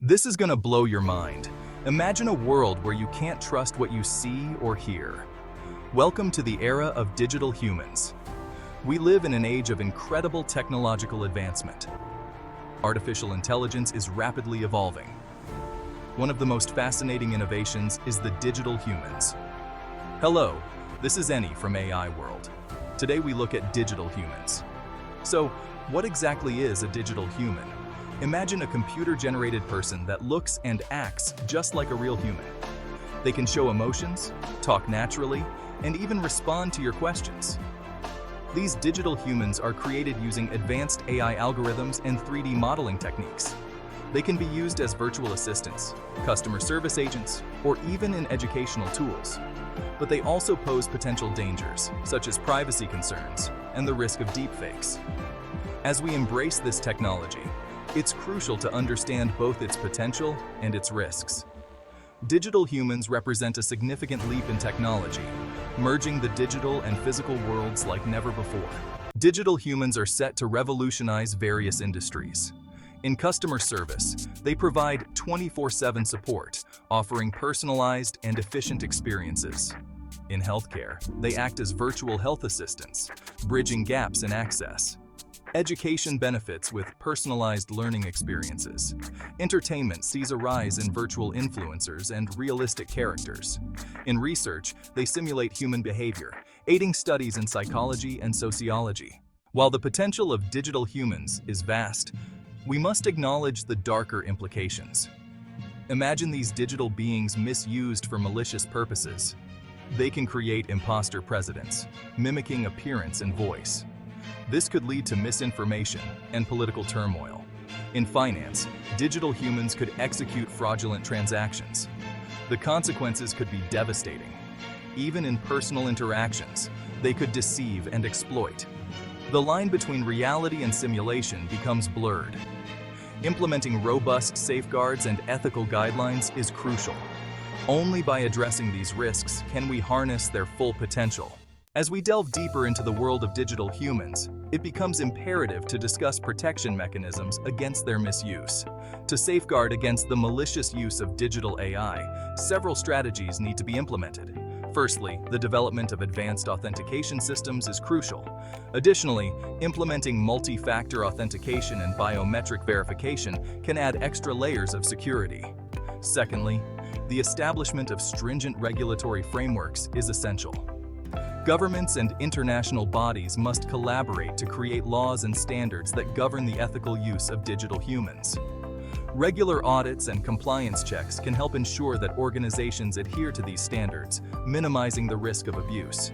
This is gonna blow your mind. Imagine a world where you can't trust what you see or hear. Welcome to the era of digital humans. We live in an age of incredible technological advancement. Artificial intelligence is rapidly evolving. One of the most fascinating innovations is the digital humans. Hello, this is Ennie from AI World. Today we look at digital humans. So, what exactly is a digital human? Imagine a computer-generated person that looks and acts just like a real human. They can show emotions, talk naturally, and even respond to your questions. These digital humans are created using advanced AI algorithms and 3D modeling techniques. They can be used as virtual assistants, customer service agents, or even in educational tools. But they also pose potential dangers, such as privacy concerns and the risk of deepfakes. As we embrace this technology, it's crucial to understand both its potential and its risks. Digital humans represent a significant leap in technology, merging the digital and physical worlds like never before. Digital humans are set to revolutionize various industries. In customer service, they provide 24/7 support, offering personalized and efficient experiences. In healthcare, they act as virtual health assistants, bridging gaps in access. Education benefits with personalized learning experiences. Entertainment sees a rise in virtual influencers and realistic characters. In research, they simulate human behavior, aiding studies in psychology and sociology. While the potential of digital humans is vast, we must acknowledge the darker implications. Imagine these digital beings misused for malicious purposes. They can create imposter presidents, mimicking appearance and voice. This could lead to misinformation and political turmoil. In finance, digital humans could execute fraudulent transactions. The consequences could be devastating. Even in personal interactions, they could deceive and exploit. The line between reality and simulation becomes blurred. Implementing robust safeguards and ethical guidelines is crucial. Only by addressing these risks can we harness their full potential. As we delve deeper into the world of digital humans, it becomes imperative to discuss protection mechanisms against their misuse. To safeguard against the malicious use of digital AI, several strategies need to be implemented. Firstly, the development of advanced authentication systems is crucial. Additionally, implementing multi-factor authentication and biometric verification can add extra layers of security. Secondly, the establishment of stringent regulatory frameworks is essential. Governments and international bodies must collaborate to create laws and standards that govern the ethical use of digital humans. Regular audits and compliance checks can help ensure that organizations adhere to these standards, minimizing the risk of abuse.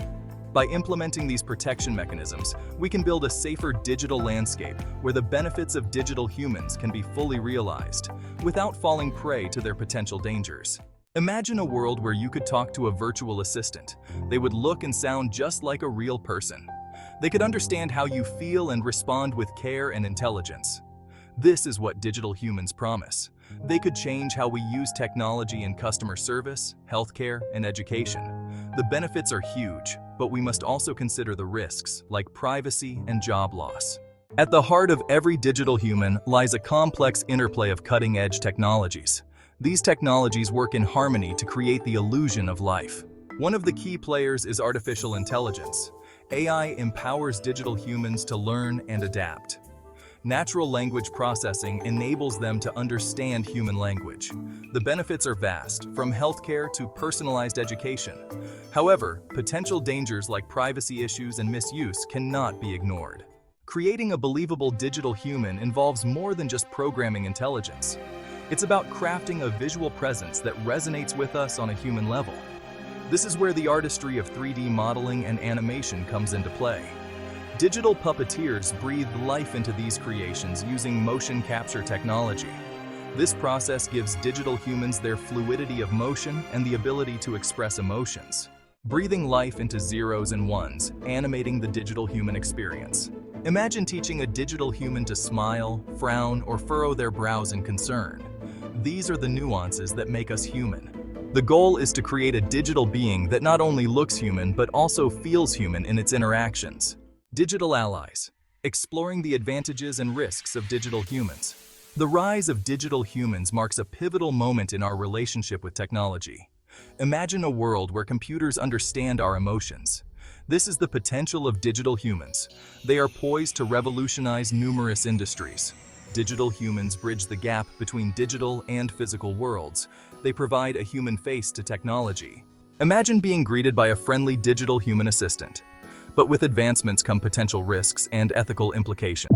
By implementing these protection mechanisms, we can build a safer digital landscape where the benefits of digital humans can be fully realized, without falling prey to their potential dangers. Imagine a world where you could talk to a virtual assistant. They would look and sound just like a real person. They could understand how you feel and respond with care and intelligence. This is what digital humans promise. They could change how we use technology in customer service, healthcare, and education. The benefits are huge, but we must also consider the risks, like privacy and job loss. At the heart of every digital human lies a complex interplay of cutting-edge technologies. These technologies work in harmony to create the illusion of life. One of the key players is artificial intelligence. AI empowers digital humans to learn and adapt. Natural language processing enables them to understand human language. The benefits are vast, from healthcare to personalized education. However, potential dangers like privacy issues and misuse cannot be ignored. Creating a believable digital human involves more than just programming intelligence. It's about crafting a visual presence that resonates with us on a human level. This is where the artistry of 3D modeling and animation comes into play. Digital puppeteers breathe life into these creations using motion capture technology. This process gives digital humans their fluidity of motion and the ability to express emotions, breathing life into zeros and ones, animating the digital human experience. Imagine teaching a digital human to smile, frown, or furrow their brows in concern. These are the nuances that make us human. The goal is to create a digital being that not only looks human but also feels human in its interactions. Digital allies. Exploring the advantages and risks of digital humans. The rise of digital humans marks a pivotal moment in our relationship with technology. Imagine a world where computers understand our emotions. This is the potential of digital humans. They are poised to revolutionize numerous industries. Digital humans bridge the gap between digital and physical worlds. They provide a human face to technology. Imagine being greeted by a friendly digital human assistant. But with advancements come potential risks and ethical implications.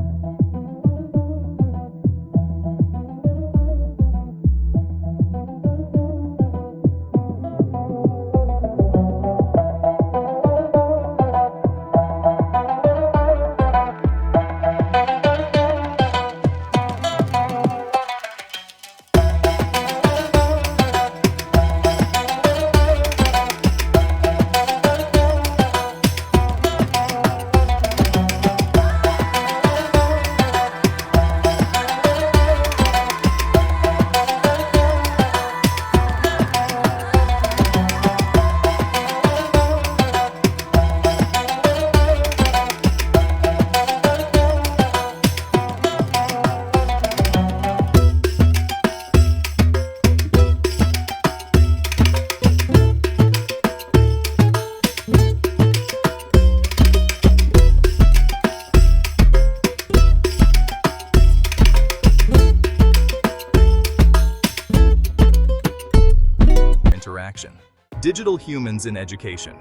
Interaction. Digital humans in education.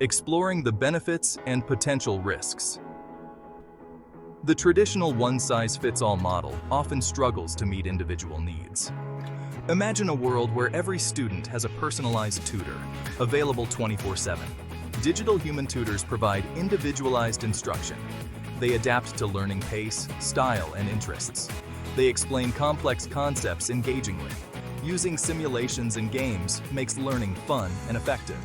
Exploring the benefits and potential risks. The traditional one-size-fits-all model often struggles to meet individual needs. Imagine a world where every student has a personalized tutor, available 24/7. Digital human tutors provide individualized instruction. They adapt to learning pace, style, and interests. They explain complex concepts engagingly. Using simulations and games makes learning fun and effective.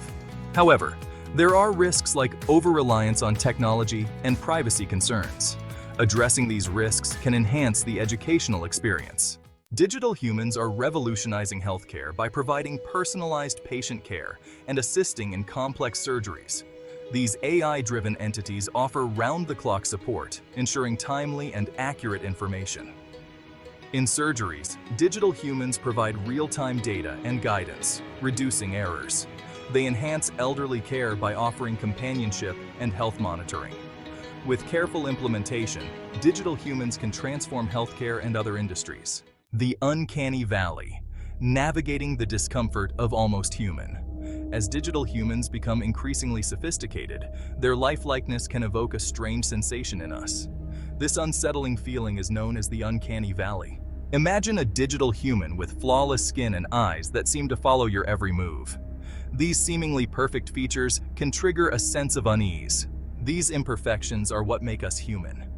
However, there are risks like over-reliance on technology and privacy concerns. Addressing these risks can enhance the educational experience. Digital humans are revolutionizing healthcare by providing personalized patient care and assisting in complex surgeries. These AI-driven entities offer round-the-clock support, ensuring timely and accurate information. In surgeries, digital humans provide real-time data and guidance, reducing errors. They enhance elderly care by offering companionship and health monitoring. With careful implementation, digital humans can transform healthcare and other industries. The Uncanny Valley, navigating the discomfort of almost human. As digital humans become increasingly sophisticated, their lifelikeness can evoke a strange sensation in us. This unsettling feeling is known as the Uncanny Valley. Imagine a digital human with flawless skin and eyes that seem to follow your every move. These seemingly perfect features can trigger a sense of unease. These imperfections are what make us human.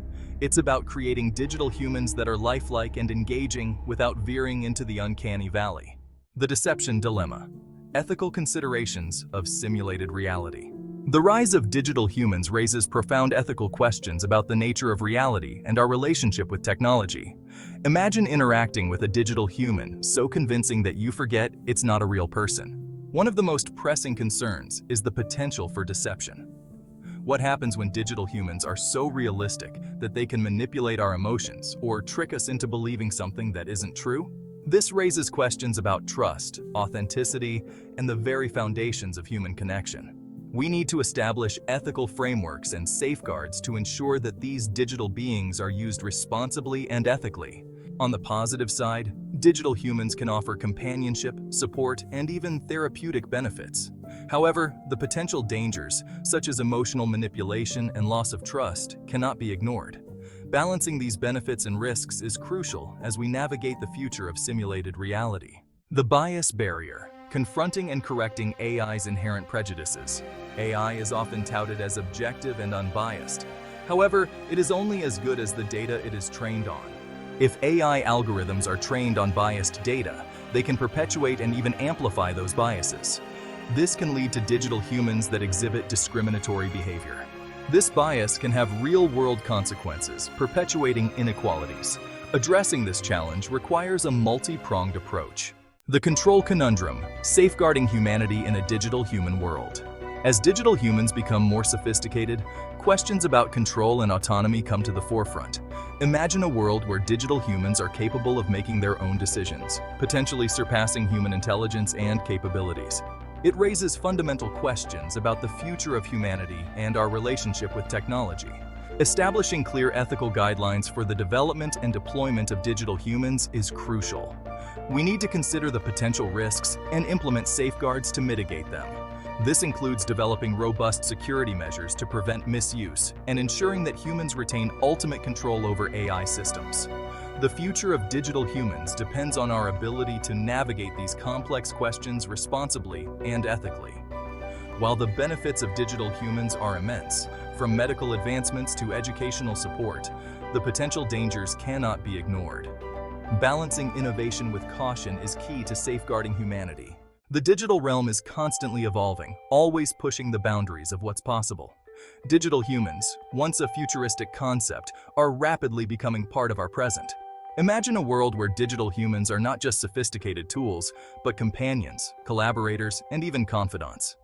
It's about creating digital humans that are lifelike and engaging without veering into the uncanny valley. The deception dilemma. Ethical considerations of simulated reality. The rise of digital humans raises profound ethical questions about the nature of reality and our relationship with technology. Imagine interacting with a digital human so convincing that you forget it's not a real person. One of the most pressing concerns is the potential for deception. What happens when digital humans are so realistic that they can manipulate our emotions or trick us into believing something that isn't true? This raises questions about trust, authenticity, and the very foundations of human connection. We need to establish ethical frameworks and safeguards to ensure that these digital beings are used responsibly and ethically. On the positive side, digital humans can offer companionship, support, and even therapeutic benefits. However, the potential dangers, such as emotional manipulation and loss of trust, cannot be ignored. Balancing these benefits and risks is crucial as we navigate the future of simulated reality. The bias barrier. Confronting and correcting AI's inherent prejudices. AI is often touted as objective and unbiased. However, it is only as good as the data it is trained on. If AI algorithms are trained on biased data, they can perpetuate and even amplify those biases. This can lead to digital humans that exhibit discriminatory behavior. This bias can have real-world consequences, perpetuating inequalities. Addressing this challenge requires a multi-pronged approach. The control conundrum, safeguarding humanity in a digital human world. As digital humans become more sophisticated, questions about control and autonomy come to the forefront. Imagine a world where digital humans are capable of making their own decisions, potentially surpassing human intelligence and capabilities. It raises fundamental questions about the future of humanity and our relationship with technology. Establishing clear ethical guidelines for the development and deployment of digital humans is crucial. We need to consider the potential risks and implement safeguards to mitigate them. This includes developing robust security measures to prevent misuse and ensuring that humans retain ultimate control over AI systems. The future of digital humans depends on our ability to navigate these complex questions responsibly and ethically. While the benefits of digital humans are immense, from medical advancements to educational support, the potential dangers cannot be ignored. Balancing innovation with caution is key to safeguarding humanity. The digital realm is constantly evolving, always pushing the boundaries of what's possible. Digital humans, once a futuristic concept, are rapidly becoming part of our present. Imagine a world where digital humans are not just sophisticated tools, but companions, collaborators, and even confidants.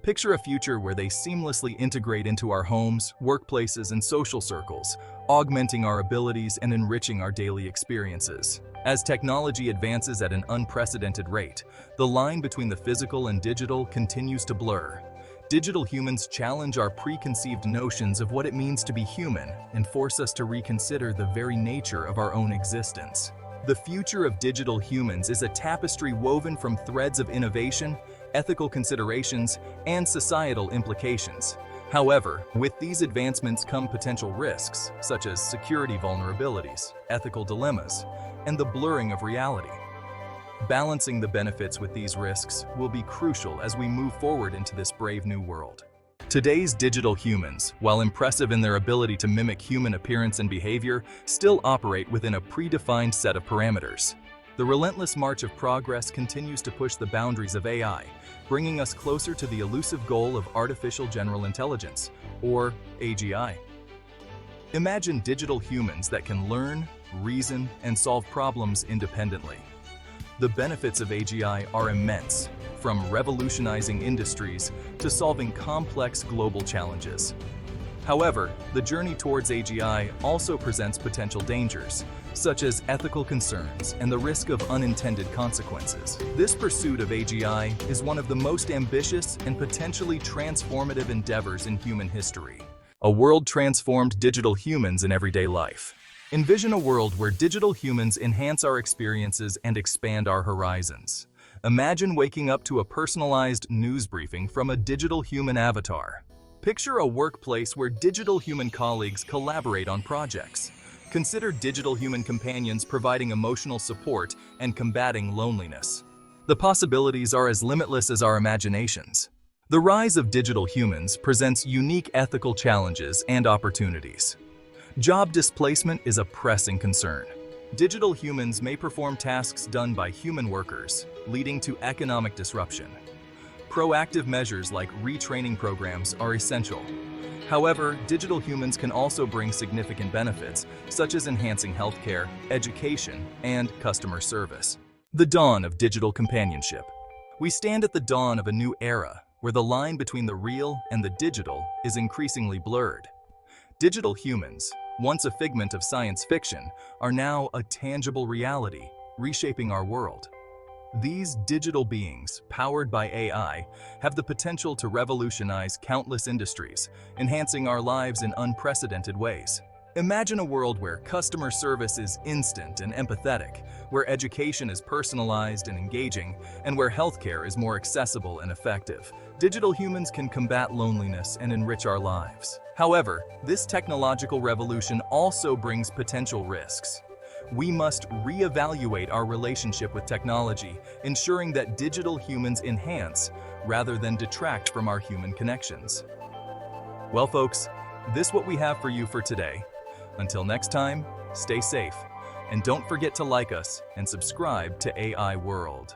Picture a future where they seamlessly integrate into our homes, workplaces, and social circles, augmenting our abilities and enriching our daily experiences. As technology advances at an unprecedented rate, the line between the physical and digital continues to blur. Digital humans challenge our preconceived notions of what it means to be human and force us to reconsider the very nature of our own existence. The future of digital humans is a tapestry woven from threads of innovation, ethical considerations, and societal implications. However, with these advancements come potential risks, such as security vulnerabilities, ethical dilemmas, and the blurring of reality. Balancing the benefits with these risks will be crucial as we move forward into this brave new world. Today's digital humans, while impressive in their ability to mimic human appearance and behavior, still operate within a predefined set of parameters. The relentless march of progress continues to push the boundaries of AI, bringing us closer to the elusive goal of artificial general intelligence, or AGI. Imagine digital humans that can learn, reason, and solve problems independently. The benefits of AGI are immense, from revolutionizing industries to solving complex global challenges. However, the journey towards AGI also presents potential dangers, such as ethical concerns and the risk of unintended consequences. This pursuit of AGI is one of the most ambitious and potentially transformative endeavors in human history. A world transformed digital humans in everyday life. Envision a world where digital humans enhance our experiences and expand our horizons. Imagine waking up to a personalized news briefing from a digital human avatar. Picture a workplace where digital human colleagues collaborate on projects. Consider digital human companions providing emotional support and combating loneliness. The possibilities are as limitless as our imaginations. The rise of digital humans presents unique ethical challenges and opportunities. Job displacement is a pressing concern. Digital humans may perform tasks done by human workers, leading to economic disruption. Proactive measures like retraining programs are essential. However, digital humans can also bring significant benefits, such as enhancing healthcare, education, and customer service. The dawn of digital companionship. We stand at the dawn of a new era, where the line between the real and the digital is increasingly blurred. Digital humans, once a figment of science fiction, are now a tangible reality, reshaping our world. These digital beings, powered by AI, have the potential to revolutionize countless industries, enhancing our lives in unprecedented ways. Imagine a world where customer service is instant and empathetic, where education is personalized and engaging, and where healthcare is more accessible and effective. Digital humans can combat loneliness and enrich our lives. However, this technological revolution also brings potential risks. We must reevaluate our relationship with technology, ensuring that digital humans enhance rather than detract from our human connections. Well, folks, this is what we have for you for today. Until next time, stay safe, and don't forget to like us and subscribe to AI World.